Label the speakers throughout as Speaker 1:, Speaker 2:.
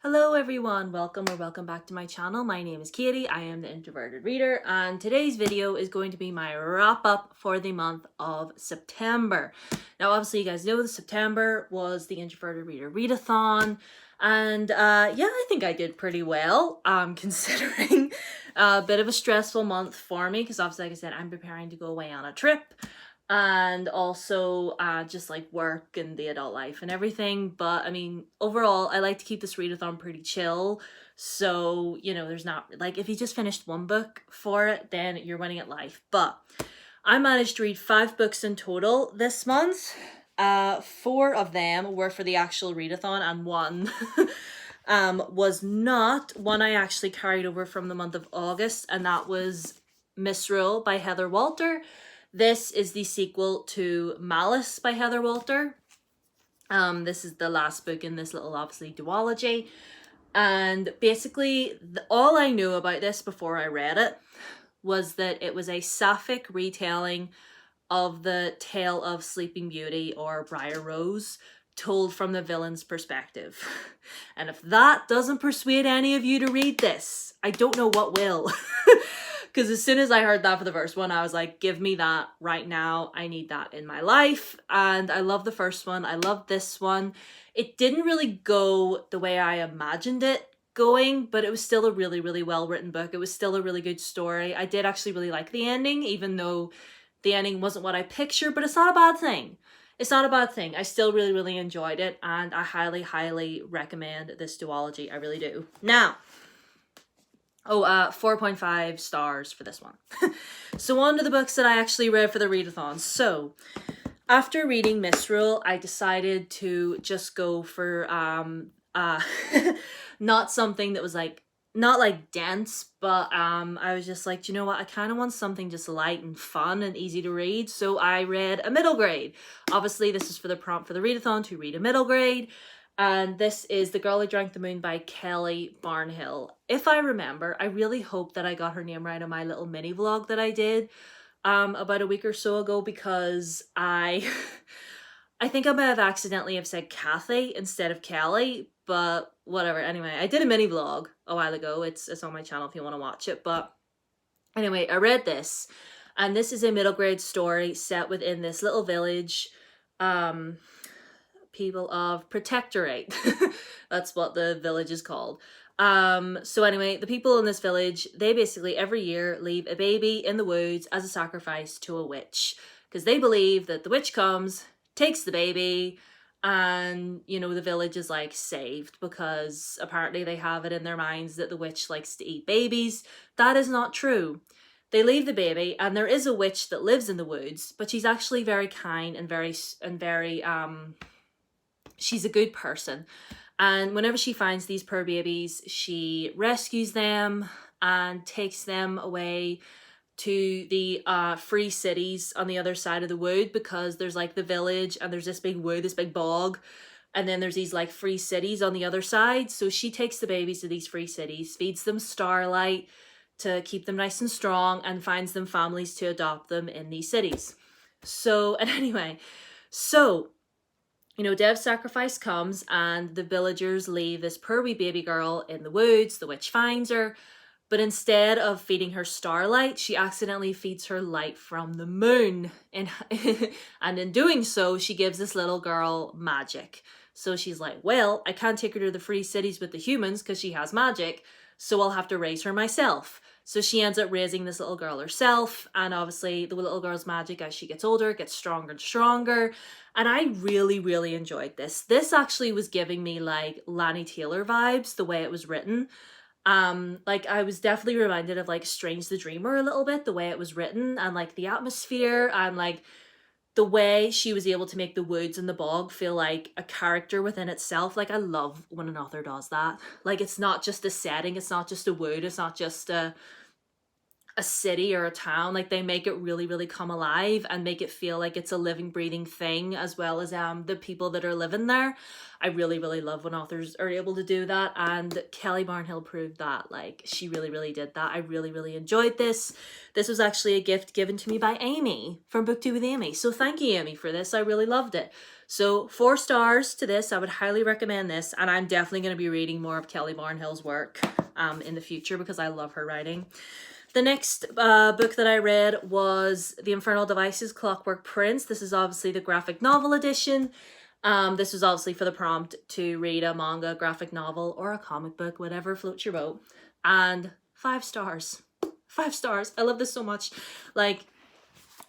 Speaker 1: Hello everyone, welcome back to my channel. My name is Katie, I am the Introverted Reader, and today's video is going to be my wrap up for the month of September. Now obviously you guys know that September was the Introverted Reader readathon, and yeah, I think I did pretty well, considering a bit of a stressful month for me, because obviously like I said, I'm preparing to go away on a trip. And also just like work and the adult life and everything. But I mean, overall, I like to keep this readathon pretty chill. So, you know, there's not like if you just finished one book for it, then you're winning at life. But I managed to read 5 books in total this month. 4 of them were for the actual readathon, and one was not. One I actually carried over from the month of August, and that was Misrule by Heather Walter. This is the sequel to Malice by Heather Walter. This is the last book in this little, obviously, duology. And basically, all I knew about this before I read it was that it was a sapphic retelling of the tale of Sleeping Beauty or Briar Rose, told from the villain's perspective. And if that doesn't persuade any of you to read this, I don't know what will. Because as soon as I heard that for the first one, I was like, give me that right now. I need that in my life. And I love the first one. I love this one. It didn't really go the way I imagined it going, but it was still a really, really well-written book. It was still a really good story. I did actually really like the ending, even though the ending wasn't what I pictured, but it's not a bad thing. It's not a bad thing. I still really, really enjoyed it, and I highly, highly recommend this duology. I really do. Now, 4.5 stars for this one. So on to the books that I actually read for the readathon. So after reading Misrule, I decided to just go for not something that was like, not like dense, but I was just like, do you know what? I kind of want something just light and fun and easy to read. So I read a middle grade. Obviously, this is for the prompt for the readathon, to read a middle grade. And this is The Girl Who Drank the Moon by Kelly Barnhill. If I remember, I really hope that I got her name right on my little mini vlog that I did about a week or so ago, because I think I might have accidentally have said Kathy instead of Kelly, but whatever. Anyway, I did a mini vlog a while ago. It's on my channel if you want to watch it. But anyway, I read this, and this is a middle grade story set within this little village. People of Protectorate. That's what the village is called. So anyway, the people in this village, they basically every year leave a baby in the woods as a sacrifice to a witch, because they believe that the witch comes, takes the baby, and you know, the village is like saved, because apparently they have it in their minds that the witch likes to eat babies. That is not true. They leave the baby, and there is a witch that lives in the woods, but she's actually very kind and very she's a good person. And whenever she finds these poor babies, she rescues them and takes them away to the free cities on the other side of the wood, because there's like the village and there's this big wood, this big bog, and then there's these like free cities on the other side. So she takes the babies to these free cities, feeds them starlight to keep them nice and strong, and finds them families to adopt them in these cities. So, and anyway, so you know, Dev's sacrifice comes, and the villagers leave this poor wee baby girl in the woods. The witch finds her, but instead of feeding her starlight, she accidentally feeds her light from the moon. And in doing so, she gives this little girl magic. So she's like, well, I can't take her to the free cities with the humans because she has magic, so I'll have to raise her myself. So she ends up raising this little girl herself, and obviously the little girl's magic as she gets older gets stronger and stronger. And I really, really enjoyed this. This actually was giving me like Lani Taylor vibes, the way it was written. Like I was definitely reminded of like Strange the Dreamer a little bit, the way it was written, and like the atmosphere, and like the way she was able to make the woods and the bog feel like a character within itself. Like I love when an author does that. Like it's not just a setting, it's not just a wood, it's not just a a city or a town. Like they make it really, really come alive and make it feel like it's a living, breathing thing, as well as the people that are living there. I really, really love when authors are able to do that, and Kelly Barnhill proved that. Like, she really, really did that. I really, really enjoyed this. This was actually a gift given to me by Amy from BookTube with Amy. So thank you, Amy, for this. I really loved it. So 4 stars to this. I would highly recommend this, and I'm definitely going to be reading more of Kelly Barnhill's work in the future because I love her writing. The next book that I read was The Infernal Devices, Clockwork Prince. This is obviously the graphic novel edition. This was obviously for the prompt to read a manga, graphic novel, or a comic book, whatever floats your boat. And 5 stars. 5 stars. I love this so much. Like,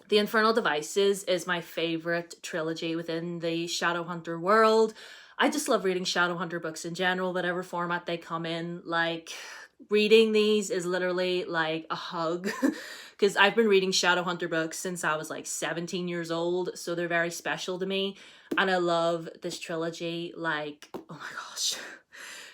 Speaker 1: The Infernal Devices is my favorite trilogy within the Shadowhunter world. I just love reading Shadowhunter books in general, whatever format they come in. Like, reading these is literally like a hug because I've been reading Shadowhunter books since I was like 17 years old, so they're very special to me, and I love this trilogy. Like, oh my gosh,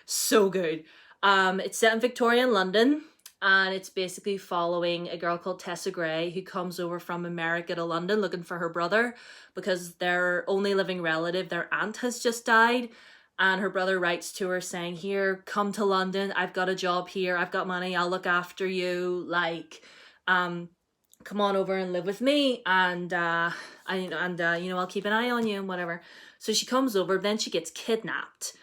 Speaker 1: so good. It's set in Victorian London, and it's basically following a girl called Tessa Gray who comes over from America to London looking for her brother because their only living relative, their aunt, has just died. And her brother writes to her saying, here, come to London. I've got a job here. I've got money. I'll look after you. Like, come on over and live with me. And, you know, I'll keep an eye on you and whatever. So she comes over. Then she gets kidnapped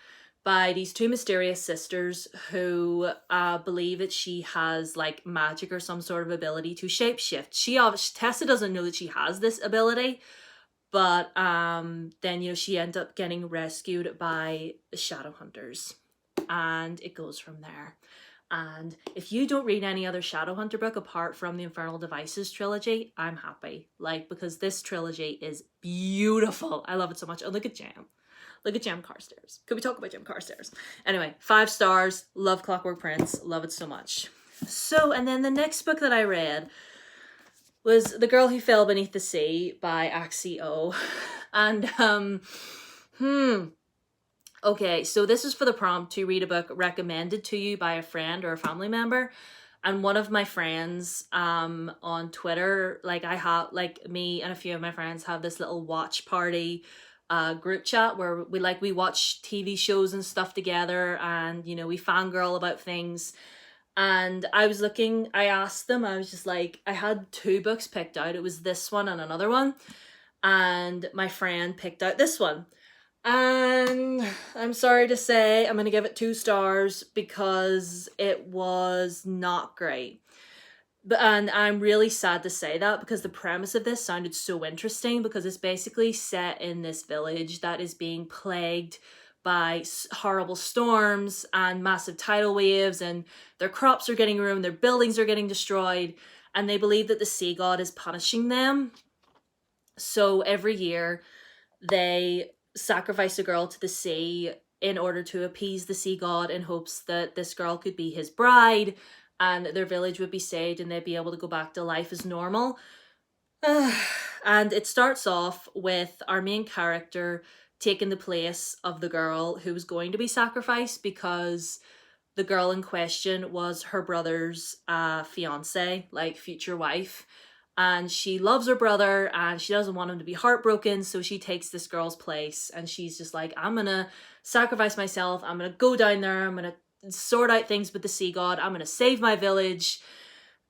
Speaker 1: by these 2 mysterious sisters who believe that she has like magic or some sort of ability to shapeshift. Tessa doesn't know that she has this ability. But then, you know, she ends up getting rescued by the Shadowhunters, and it goes from there. And if you don't read any other Shadowhunter book apart from the Infernal Devices trilogy, I'm happy. Like, because this trilogy is beautiful. I love it so much. Oh, look at Jam. Look at Jam Carstairs. Could we talk about Jam Carstairs? Anyway, 5 stars. Love Clockwork Prince. Love it so much. So, and then the next book that I read was The Girl Who Fell Beneath the Sea by Axie O. And, okay, so this is for the prompt to read a book recommended to you by a friend or a family member. And one of my friends on Twitter, like me and a few of my friends have this little watch party group chat where we watch TV shows and stuff together, and, you know, we fangirl about things. And I asked them, I was just like, I had 2 books picked out. It was this one and another one. And my friend picked out this one. And I'm sorry to say, I'm going to give it 2 stars because it was not great. And I'm really sad to say that because the premise of this sounded so interesting, because it's basically set in this village that is being plagued by horrible storms and massive tidal waves, and their crops are getting ruined, their buildings are getting destroyed, and they believe that the sea god is punishing them. So every year they sacrifice a girl to the sea in order to appease the sea god in hopes that this girl could be his bride and their village would be saved and they'd be able to go back to life as normal. And it starts off with our main character taking the place of the girl who was going to be sacrificed, because the girl in question was her brother's fiance, like future wife. And she loves her brother and she doesn't want him to be heartbroken, so she takes this girl's place and she's just like, I'm gonna sacrifice myself, I'm gonna go down there, I'm gonna sort out things with the sea god, I'm gonna save my village.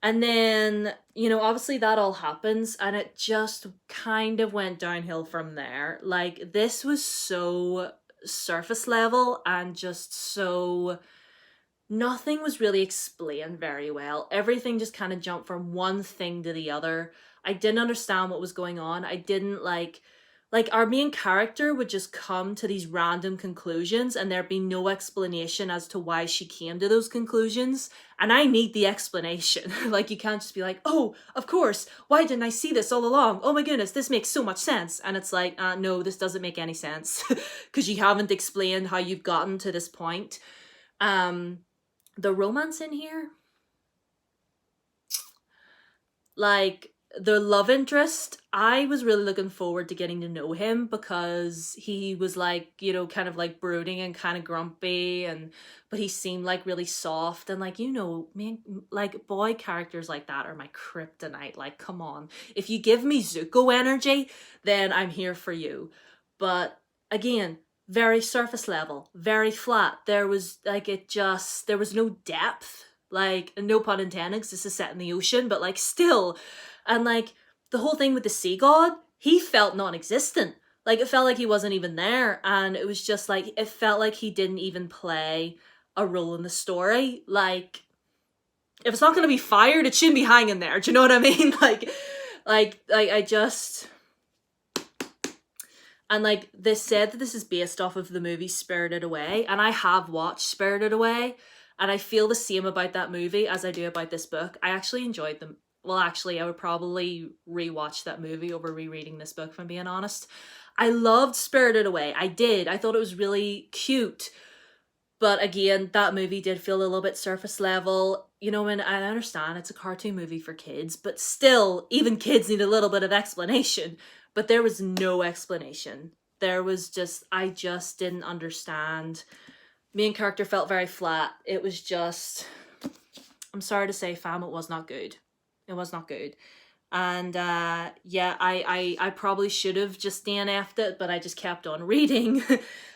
Speaker 1: And then, you know, obviously that all happens and it just kind of went downhill from there. Like, this was so surface level and just so... nothing was really explained very well. Everything just kind of jumped from one thing to the other. I didn't understand what was going on. I didn't like our main character would just come to these random conclusions and there'd be no explanation as to why she came to those conclusions. And I need the explanation. Like, you can't just be like, oh, of course, why didn't I see this all along? Oh my goodness, this makes so much sense. And it's like, no, this doesn't make any sense because you haven't explained how you've gotten to this point. The romance in here, like, the love interest, I was really looking forward to getting to know him because he was like, you know, kind of like brooding and kind of grumpy, and but he seemed like really soft and like, you know, man, like boy characters like that are my kryptonite. Like, come on. If you give me Zuko energy, then I'm here for you. But again, very surface level, very flat. There was like there was no depth. Like, no pun intended, 'cause this is set in the ocean, but like still. And like the whole thing with the sea god, he felt non-existent. Like it felt like he wasn't even there, and it was just like it felt like he didn't even play a role in the story. Like if it's not going to be fired, it shouldn't be hanging there. Do you know what I mean? like I just. And like they said that this is based off of the movie Spirited Away, and I have watched Spirited Away, and I feel the same about that movie as I do about this book. I actually enjoyed them. Well, actually, I would probably rewatch that movie over rereading this book, if I'm being honest. I loved Spirited Away. I did. I thought it was really cute. But again, that movie did feel a little bit surface level. You know, and I understand it's a cartoon movie for kids, but still, even kids need a little bit of explanation. But there was no explanation. There was just, I just didn't understand. Main character felt very flat. It was just, I'm sorry to say, fam, it was not good. It was not good. And yeah, I probably should have just DNF'd it, but I just kept on reading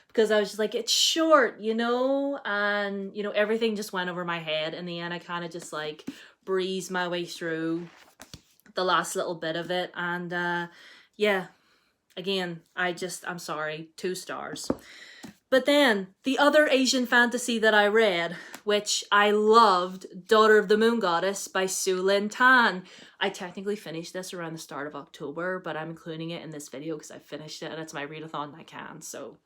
Speaker 1: because I was just like, it's short, you know? And, you know, everything just went over my head. In the end, I kind of just like breezed my way through the last little bit of it. And yeah, again, I'm sorry, 2 stars. But then, the other Asian fantasy that I read, which I loved, Daughter of the Moon Goddess by Su Lin Tan. I technically finished this around the start of October, but I'm including it in this video because I finished it and it's my readathon and I can, so.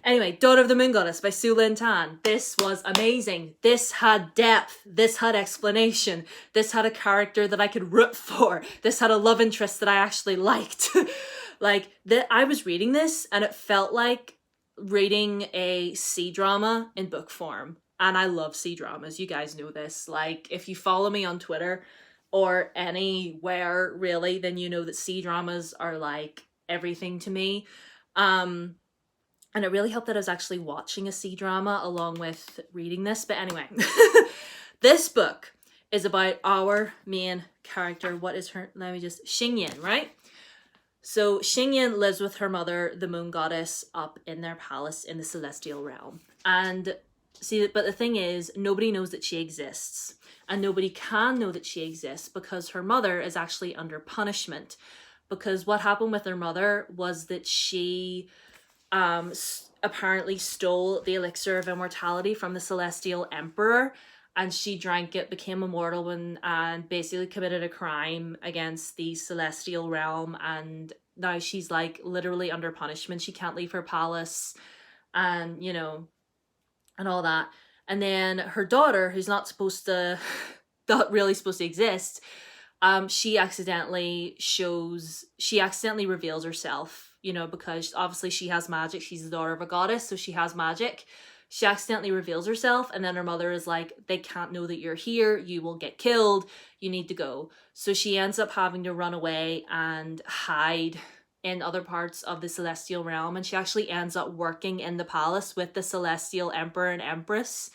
Speaker 1: Anyway, Daughter of the Moon Goddess by Su Lin Tan. This was amazing. This had depth. This had explanation. This had a character that I could root for. This had a love interest that I actually liked. Like, I was reading this and it felt like reading a C-drama in book form. And I love C-dramas. You guys know this. Like, if you follow me on Twitter or anywhere really, then you know that C-dramas are like everything to me. And it really helped that I was actually watching a C-drama along with reading this. But anyway, this book is about our main character. What is her? Let me just... Xingyin, right? So Xingyin lives with her mother, the moon goddess, up in their palace in the celestial realm. And see, but the thing is, nobody knows that she exists. And nobody can know that she exists because her mother is actually under punishment. Because what happened with her mother was that she apparently stole the elixir of immortality from the celestial emperor, and she drank it, became immortal, and basically committed a crime against the celestial realm, and now she's like literally under punishment. She can't leave her palace, and you know, and all that. And then her daughter, who's not really supposed to exist, she accidentally reveals herself, you know, because obviously she has magic. She's the daughter of a goddess, so she has magic. She accidentally reveals herself, and then her mother is like, they can't know that you're here, you will get killed, you need to go. So she ends up having to run away and hide in other parts of the celestial realm, and she actually ends up working in the palace with the celestial emperor and empress,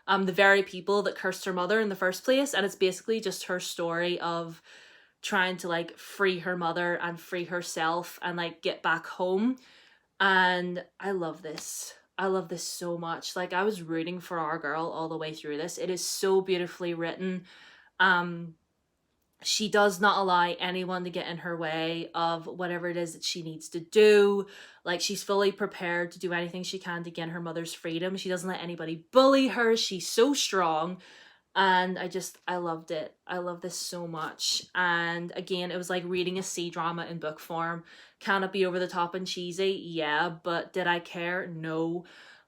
Speaker 1: the very people that cursed her mother in the first place. And it's basically just her story of trying to like free her mother and free herself and like get back home. And I love this. I love this so much. Like, I was rooting for our girl all the way through this. It is so beautifully written. She does not allow anyone to get in her way of whatever it is that she needs to do. Like, she's fully prepared to do anything she can to gain her mother's freedom. She doesn't let anybody bully her. She's so strong. And I loved it. I love this so much. And again, it was like reading a C-drama in book form. Can it be over the top and cheesy? Yeah, but did I care? No.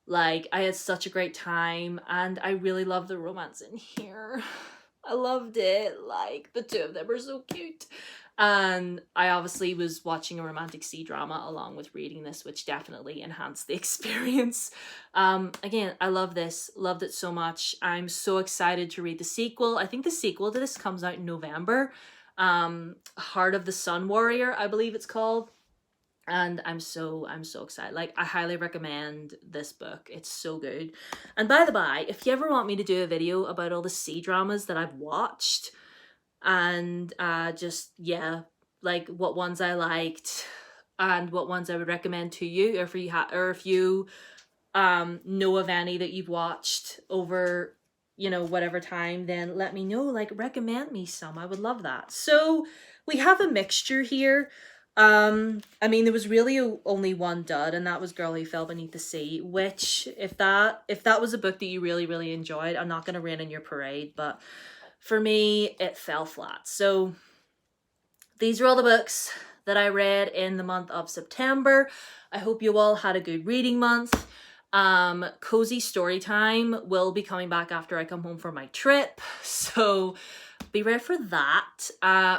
Speaker 1: Like, I had such a great time, and I really love the romance in here. I loved it. Like, the two of them are so cute. And I obviously was watching a romantic C-drama along with reading this, which definitely enhanced the experience. Again, I love this. Loved it so much. I'm so excited to read the sequel. I think the sequel to this comes out in November. Heart of the Sun Warrior, I believe it's called. And I'm so excited. Like, I highly recommend this book. It's so good. And by the by, if you ever want me to do a video about all the C-dramas that I've watched, and just, yeah, like what ones I liked and what ones I would recommend to you, or if you know of any that you've watched over, you know, whatever time, then let me know. Like, recommend me some. I would love that. So we have a mixture here. I mean, there was really only one dud, and that was Girl Who Fell Beneath the Sea, which, if that was a book that you really enjoyed, I'm not going to rain on your parade, but for me, it fell flat. So these are all the books that I read in the month of September. I hope you all had a good reading month. Cozy story time will be coming back after I come home from my trip, so be ready for that.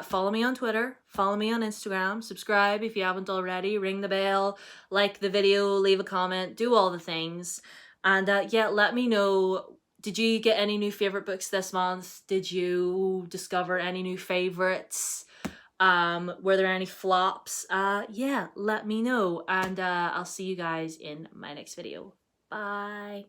Speaker 1: Follow me on Twitter, follow me on Instagram, subscribe if you haven't already, ring the bell, like the video, leave a comment, do all the things. And yeah, let me know, did you get any new favorite books this month? Did you discover any new favorites? Were there any flops? Yeah, let me know, and I'll see you guys in my next video. Bye.